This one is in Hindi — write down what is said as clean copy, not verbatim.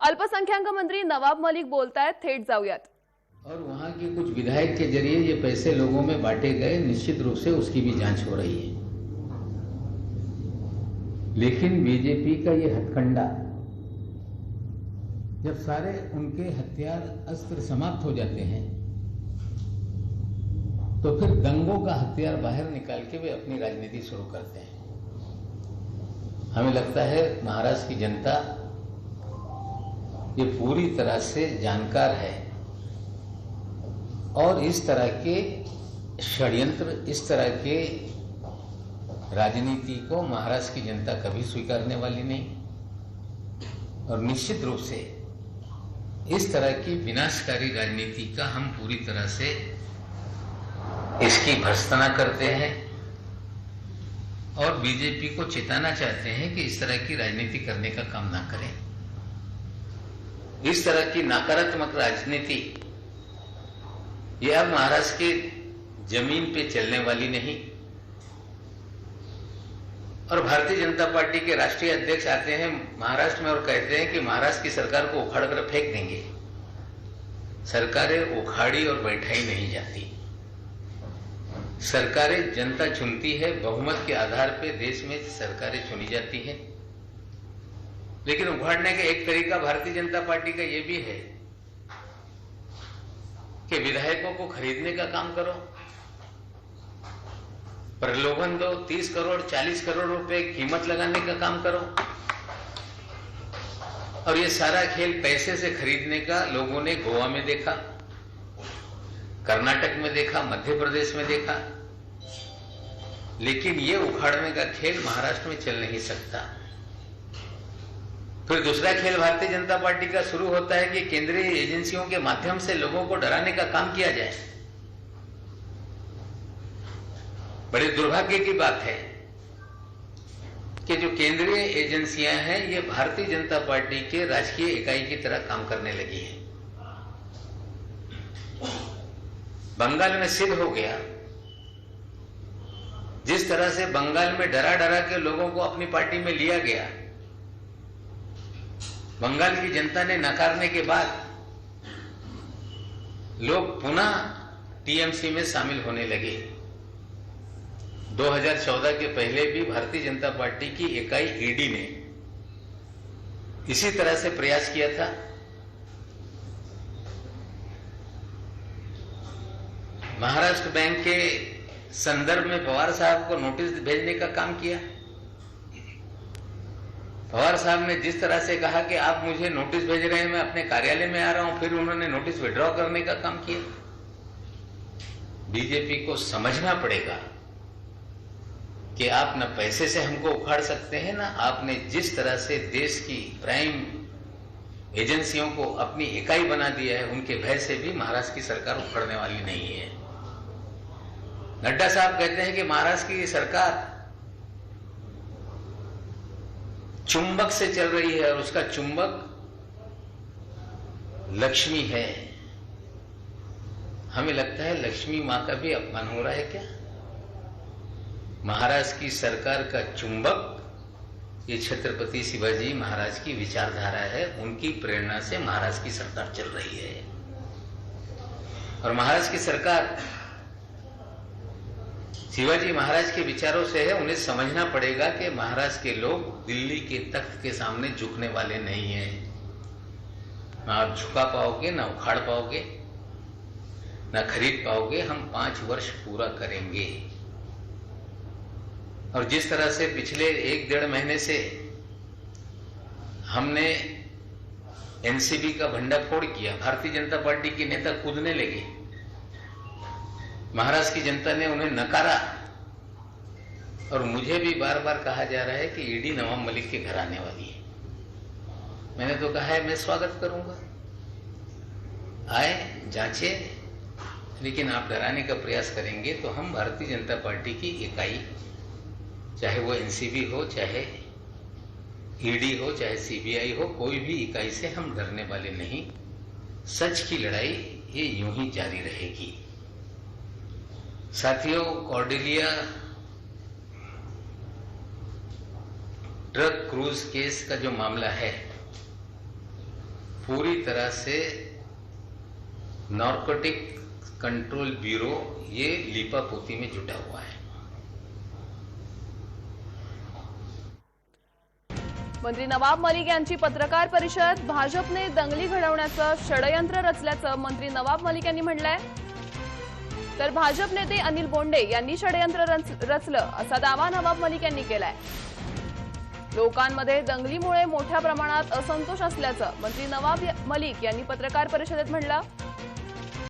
अल्पसंख्याक मंत्री नवाब मलिक बोलतायत, थेट जाऊयात। और वहां के कुछ विधायक के जरिए ये पैसे लोगों में बांटे गए, निश्चित रूप से उसकी भी जांच हो रही है। लेकिन बीजेपी का ये हथकंडा, जब सारे उनके हथियार अस्त्र समाप्त हो जाते हैं तो फिर दंगों का हथियार बाहर निकाल के वे अपनी राजनीति शुरू करते हैं। हमें लगता है महाराष्ट्र की जनता ये पूरी तरह से जानकार है और इस तरह के षड्यंत्र, इस तरह के राजनीति को महाराष्ट्र की जनता कभी स्वीकारने वाली नहीं। और निश्चित रूप से इस तरह की विनाशकारी राजनीति का हम पूरी तरह से इसकी भर्त्सना करते हैं और बीजेपी को चेताना चाहते हैं कि इस तरह की राजनीति करने का काम ना करें। इस तरह की नकारात्मक राजनीति यह महाराष्ट्र की जमीन पे चलने वाली नहीं। और भारतीय जनता पार्टी के राष्ट्रीय अध्यक्ष आते हैं महाराष्ट्र में और कहते हैं कि महाराष्ट्र की सरकार को उखाड़ कर फेंक देंगे। सरकारें उखाड़ी और बैठाई नहीं जाती। सरकारें जनता चुनती है, बहुमत के आधार पर देश में सरकारें चुनी जाती हैं। लेकिन उखाड़ने का एक तरीका भारतीय जनता पार्टी का यह भी है कि विधायकों को खरीदने का काम करो, प्रलोभन दो, 30 करोड़ 40 करोड़ रुपए कीमत लगाने का काम करो। और ये सारा खेल पैसे से खरीदने का लोगों ने गोवा में देखा, कर्नाटक में देखा, मध्य प्रदेश में देखा। लेकिन ये उखाड़ने का खेल महाराष्ट्र में चल नहीं सकता। फिर दूसरा खेल भारतीय जनता पार्टी का शुरू होता है कि केंद्रीय एजेंसियों के माध्यम से लोगों को डराने का काम किया जाए। बड़े दुर्भाग्य की बात है कि जो केंद्रीय एजेंसियां हैं ये भारतीय जनता पार्टी के राजकीय इकाई की तरह काम करने लगी है। बंगाल में सिद्ध हो गया, जिस तरह से बंगाल में डरा डरा के लोगों को अपनी पार्टी में लिया गया, बंगाल की जनता ने नकारने के बाद लोग पुनः टीएमसी में शामिल होने लगे। 2014 के पहले भी भारतीय जनता पार्टी की इकाई ईडी ने इसी तरह से प्रयास किया था। महाराष्ट्र बैंक के संदर्भ में पवार साहब को नोटिस भेजने का काम किया। पवार साहब ने जिस तरह से कहा कि आप मुझे नोटिस भेज रहे हैं, मैं अपने कार्यालय में आ रहा हूं, फिर उन्होंने नोटिस विड्रॉ करने का काम किया। बीजेपी को समझना पड़ेगा कि आप न पैसे से हमको उखाड़ सकते हैं, ना आपने जिस तरह से देश की प्राइम एजेंसियों को अपनी इकाई बना दिया है, उनके भय से भी महाराष्ट्र की सरकार उखड़ने वाली नहीं है। नड्डा साहब कहते हैं कि महाराष्ट्र की सरकार चुंबक से चल रही है और उसका चुंबक लक्ष्मी है। हमें लगता है लक्ष्मी मां का भी अपमान हो रहा है क्या? महाराष्ट्र की सरकार का चुंबक ये छत्रपति शिवाजी महाराज की विचारधारा है, उनकी प्रेरणा से महाराष्ट्र की सरकार चल रही है। और महाराष्ट्र की सरकार शिवाजी महाराज के विचारों से है। उन्हें समझना पड़ेगा कि महाराष्ट्र के लोग दिल्ली के तख्त के सामने झुकने वाले नहीं हैं। ना आप झुका पाओगे, ना उखाड़ पाओगे, ना खरीद पाओगे। हम 5 वर्ष पूरा करेंगे। और जिस तरह से पिछले 1-1.5 महीने से हमने एनसीबी का भंडाफोड़ किया, भारतीय जनता पार्टी के नेता कूदने लगे, महाराष्ट्र की जनता ने उन्हें नकारा। और मुझे भी बार बार कहा जा रहा है कि ईडी नवाब मलिक के घर आने वाली है। मैंने तो कहा है मैं स्वागत करूंगा, आए जांचे, लेकिन आप डराने का प्रयास करेंगे तो हम भारतीय जनता पार्टी की इकाई, चाहे वो एनसीबी हो, चाहे ईडी हो, चाहे सीबीआई हो, कोई भी इकाई से हम डरने वाले नहीं। सच की लड़ाई ये यूं ही जारी रहेगी। साथियों, कॉर्डेलिया ड्रग क्रूज केस का जो मामला है, पूरी तरह से नार्कोटिक कंट्रोल ब्यूरो ये लीपापोती में जुटा हुआ है। मंत्री नवाब मलिक यांची पत्रकार परिषद। भाजपने दंगली घडवण्याचं षडयंत्र रचल्याचं मंत्री नवाब मलिक यांनी म्हटलंय। तर भाजप नेते अनिल बोंडे यांनी षडयंत्र रचलं असा दावा नवाब मलिक यांनी केलाय। लोकांमध्ये दंगलीमुळे मोठ्या प्रमाणात असंतोष असल्याचं मंत्री नवाब मलिक यांनी पत्रकार परिषदेत म्हटलं।